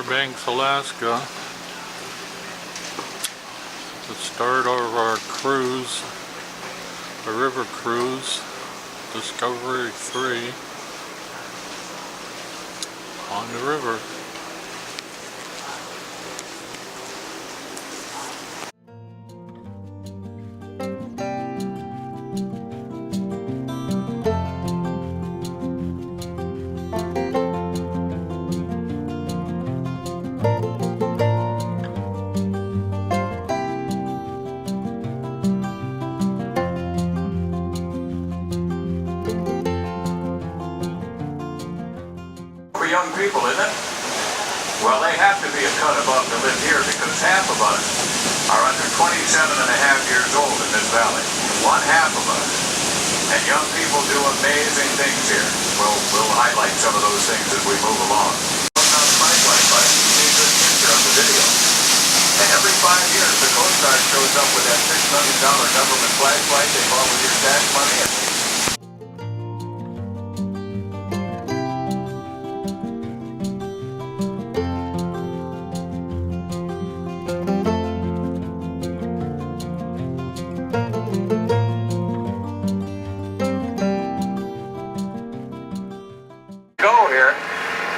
Fairbanks, Alaska. The start of our cruise, the river cruise, Discovery 3 on the river. Young people, isn't it? Well, they have to be a cut above to live here because half of us are under 27 and a half years old in this valley. One half of us. And young people do amazing things here. We'll highlight some of those things as we move along. On the flashlight button, you see this picture on the video. And every 5 years, the Coast Guard shows up with that $6 million government flashlight they bought with your tax money. And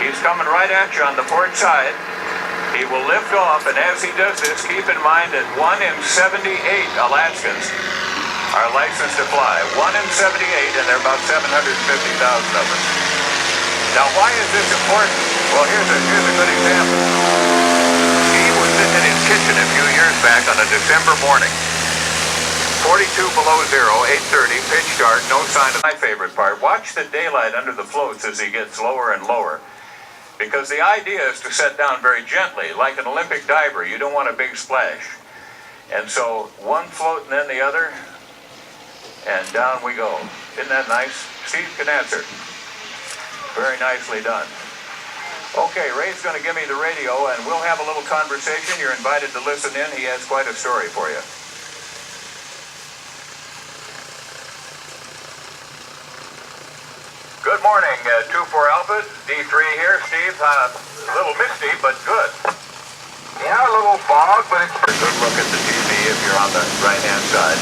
he's coming right at you on the port side. He will lift off, and as he does this, keep in mind that 1 in 78 Alaskans are licensed to fly. 1 in 78, and there are about 750,000 of us. Now, why is this important? Well, here's a good example. He was sitting in his kitchen a few years back on a December morning. 42 below zero, 8:30, pitch dark, no sign of my favorite part. Watch the daylight under the floats as he gets lower and lower. Because the idea is to set down very gently, like an Olympic diver. You don't want a big splash. And so one float and then the other, and down we go. Isn't that nice? Steve can answer. Very nicely done. Okay, Ray's going to give me the radio, and we'll have a little conversation. You're invited to listen in. He has quite a story for you. Good morning, 2-4 Alpha, D3 here. Steve, a little misty, but good. Yeah, a little fog, but it's a good look at the TV if you're on the right-hand side.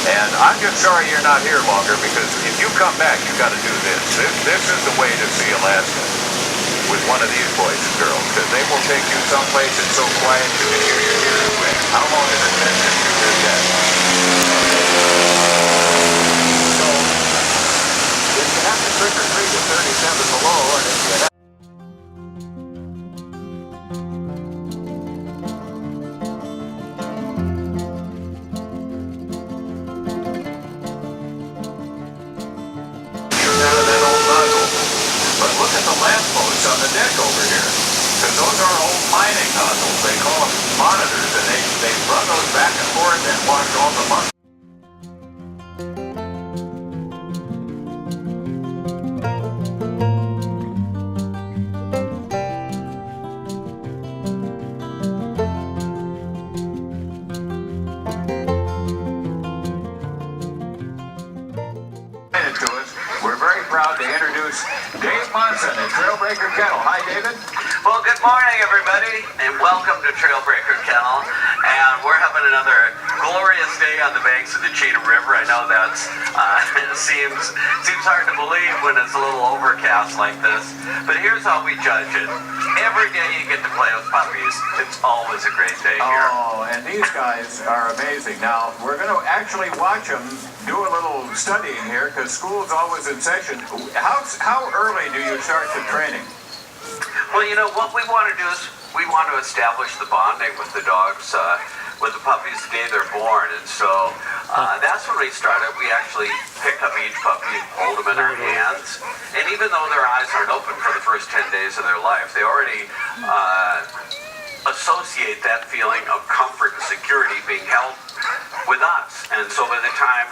And I'm just sorry you're not here longer, because if you come back, you've got to do this. This is the way to see Alaska with one of these boys and girls, because they will take you someplace that's so quiet you can hear your ears ring. How long has it been since you did that? You have to trick or treat at 37 below, and if you have out of that old nozzle. But look at the lamp posts on the deck over here. Because those are old mining nozzles. They call them monitors, and they run those back and forth and watch all the money. We're very proud to introduce Dave Monson at Trailbreaker Kennel. Hi, David. Well, good morning, everybody, and welcome to Trailbreaker Kennel. And we're having another glorious day on the banks of the Chena River. I know that seems hard to believe when it's a little overcast like this, but here's how we judge it. Every day you get to play with puppies, it's always a great day here. Oh, and these guys are amazing. Now, we're going to actually watch them do a little studying here, because school's always in session. How early do you start the training? Well, you know, what we want to do is we want to establish the bonding with the dogs, with the puppies the day they're born. And so that's when we started. We actually pick up each puppy and hold them in our hands. And even though their eyes aren't open for the first 10 days of their life, they already associate that feeling of comfort and security being held with us. And so by the time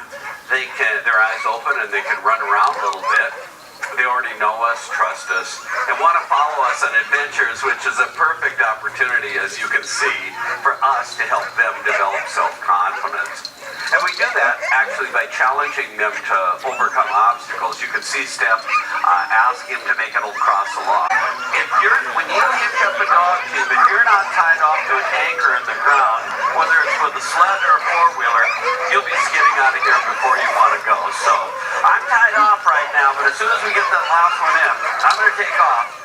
their eyes open and they can run around a little bit, they already know us, trust us, and want to follow us on adventures, which is a perfect opportunity, as you can see, for us to help them develop self-confidence. And we do that actually by challenging them to overcome obstacles. You can see Steph ask him to make it across the lawn. When you hitch up a dog team, if you're not tied off to an anchor in the ground, whether it's with a sled or a four-wheeler, you'll be skidding out of here before you want to go. So I'm tied off right now, but as soon as we get that last one in, I'm going to take off.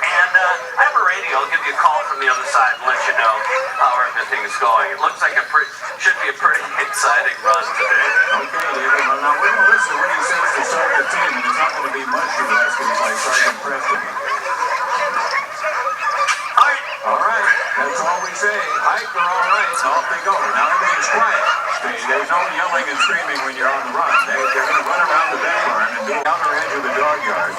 And I have a radio. I'll give you a call from the other side and let you know how everything is going. It looks like should be a pretty exciting run today. Okay, David. Well, now we're going to listen to what he says to start the team, and it's not going to be much of Alaskans like Sergeant Preston. All right, that's all we say. Hike or all right, so off they go. Now everything's quiet. There's no yelling and screaming when you're on the run. They're going to run around the back barn and do the outer edge of the dog yard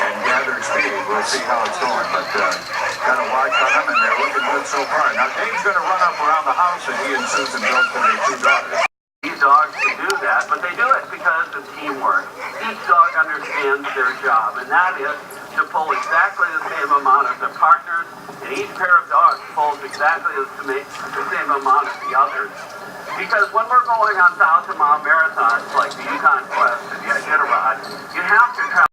and gather speed. We'll see how it's going, but got to watch on them, and they're looking good so far. Now Dave's going to run up around the house that he and Susan built for their two daughters. These dogs can do that, but they do it because of teamwork. Each dog understands their job, and that is to pull exactly the same amount as their partners, and each pair of dogs pulls exactly the same amount as the others. Because when we're going on 1,000-mile marathons like the Yukon Quest and the Iditarod, you have to travel.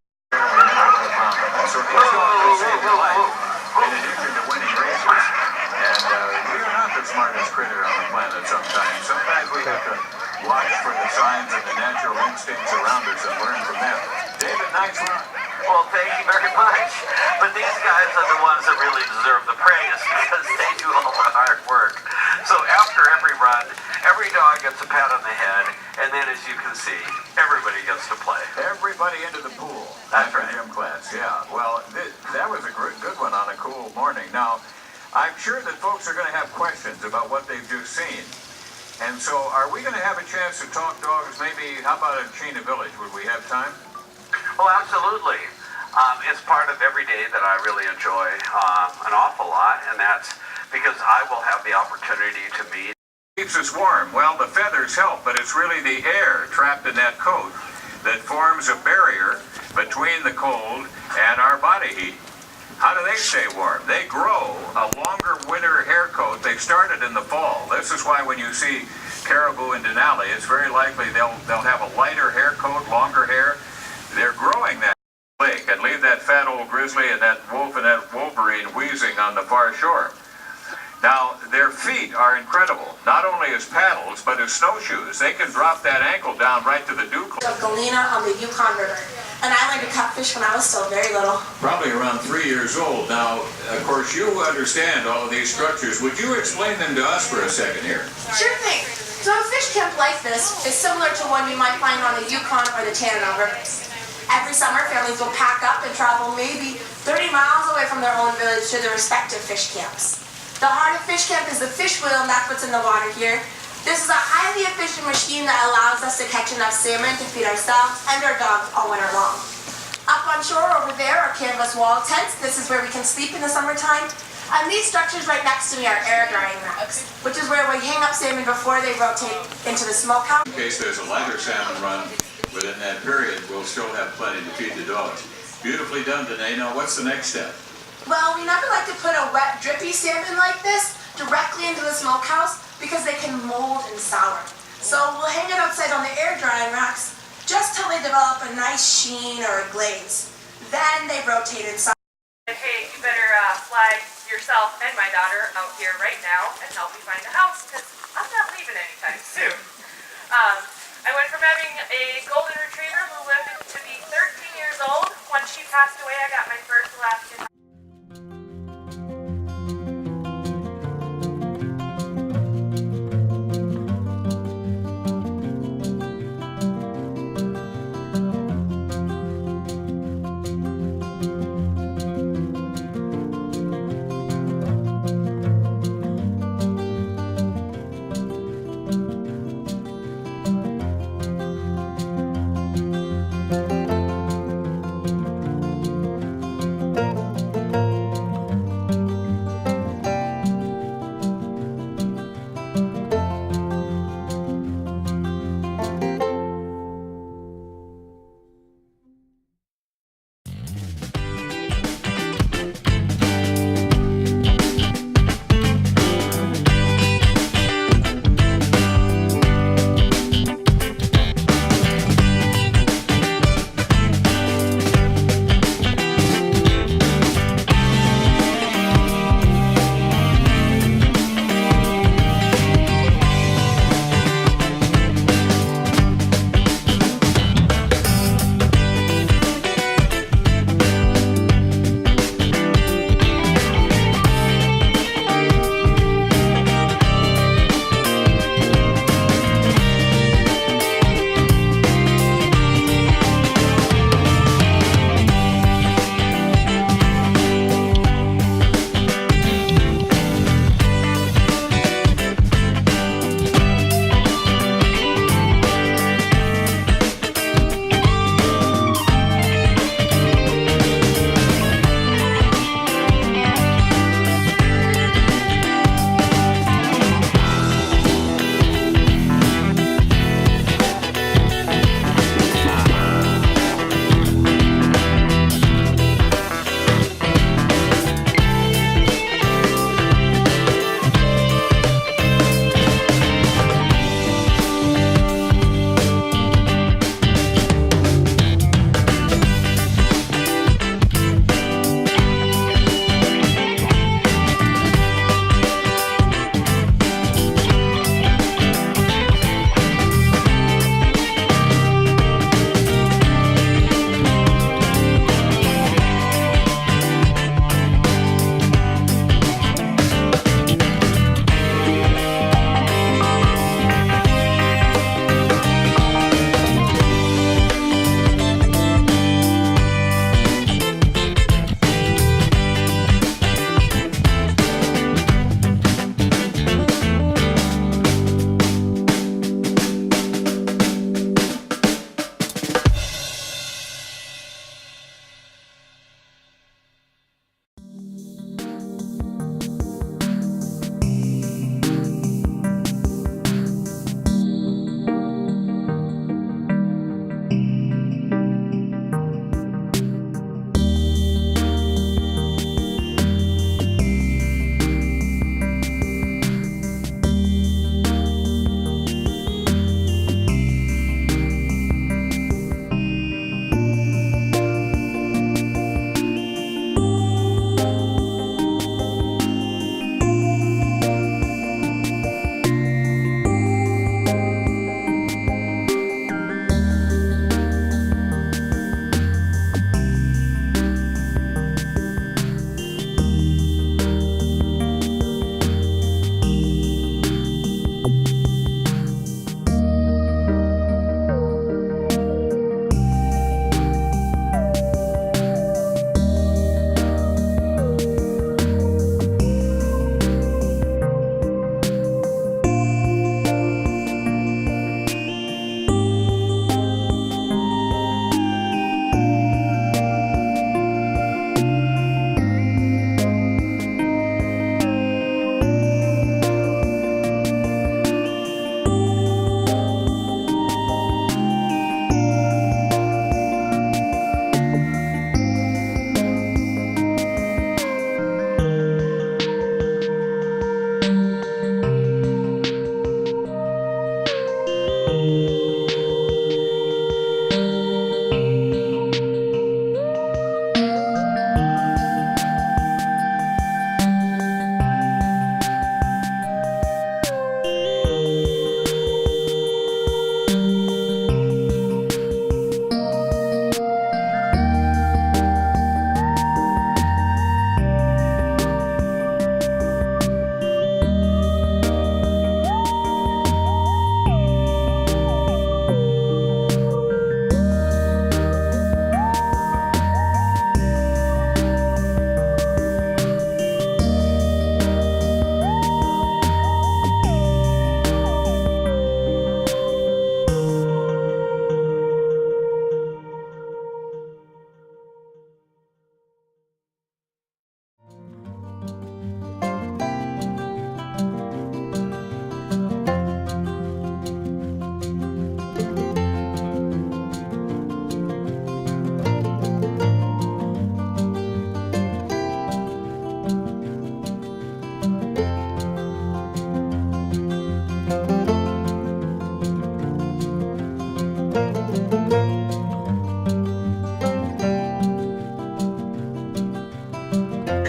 So these dogs will save your life in addition to winning races. And we are not the smartest critter on the planet sometimes. Sometimes we have to watch for the signs and the natural instincts around us and learn from them. David, nice run. Well, thank you very much. But these guys are the ones that really deserve the praise because they do all the hard work. So after every run, every dog gets a pat on the head, and then as you can see, everybody gets to play. Everybody into the pool. That's right. Gym class, yeah. Well, that was a good one on a cool morning. Now, I'm sure that folks are going to have questions about what they've just seen. And so are we going to have a chance to talk dogs? Maybe, how about at Chena Village? Would we have time? Oh, absolutely. It's part of every day that I really enjoy an awful lot, and that's because I will have the opportunity to meet. Keeps us warm. Well, the feathers help, but it's really the air trapped in that coat that forms a barrier between the cold and our body heat. How do they stay warm? They grow a longer winter hair coat. They started in the fall. This is why when you see caribou in Denali, it's very likely they'll have a lighter hair coat, longer hair. They're growing that lake and leave that fat old grizzly and that wolf and that wolverine wheezing on the far shore. Now, their feet are incredible, not only as paddles, but as snowshoes. They can drop that ankle down right to the dew claw. Galena on the Yukon River, and I learned to cut fish when I was still very little. Probably around 3 years old. Now, of course, you understand all of these structures. Would you explain them to us for a second here? Sure thing. So a fish camp like this is similar to one you might find on the Yukon or the Chena rivers. Every summer, families will pack up and travel maybe 30 miles away from their own village to their respective fish camps. The heart of fish camp is the fish wheel, and that's what's in the water here. This is a highly efficient machine that allows us to catch enough salmon to feed ourselves and our dogs all winter long. Up on shore over there are canvas wall tents. This is where we can sleep in the summertime. And these structures right next to me are air drying racks, which is where we hang up salmon before they rotate into the smokehouse. In case there's a lighter salmon run within that period, we'll still have plenty to feed the dogs. Beautifully done, Danae. Now, what's the next step? Well, we never like to put a wet, drippy salmon like this directly into the smokehouse because they can mold and sour. So we'll hang it outside on the air drying racks just till they develop a nice sheen or a glaze. Then they rotate inside. Hey, you better fly yourself and my daughter out here right now and help me find a house because I'm not leaving anytime soon. I went from having a golden retriever who lived to be 13 years old. Once she passed away, I got my first Alaskan.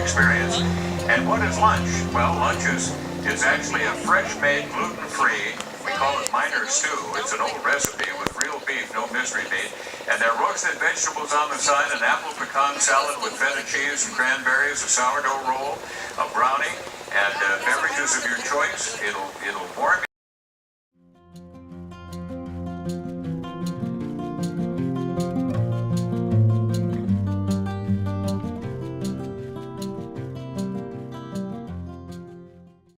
experience. And what is lunch? Well, lunch is actually a fresh-made, gluten-free, we call it miner stew. It's an old recipe with real beef, no mystery meat. And there are roasted vegetables on the side, an apple pecan salad with feta cheese and cranberries, a sourdough roll, a brownie, and beverages of your choice. It'll warm you.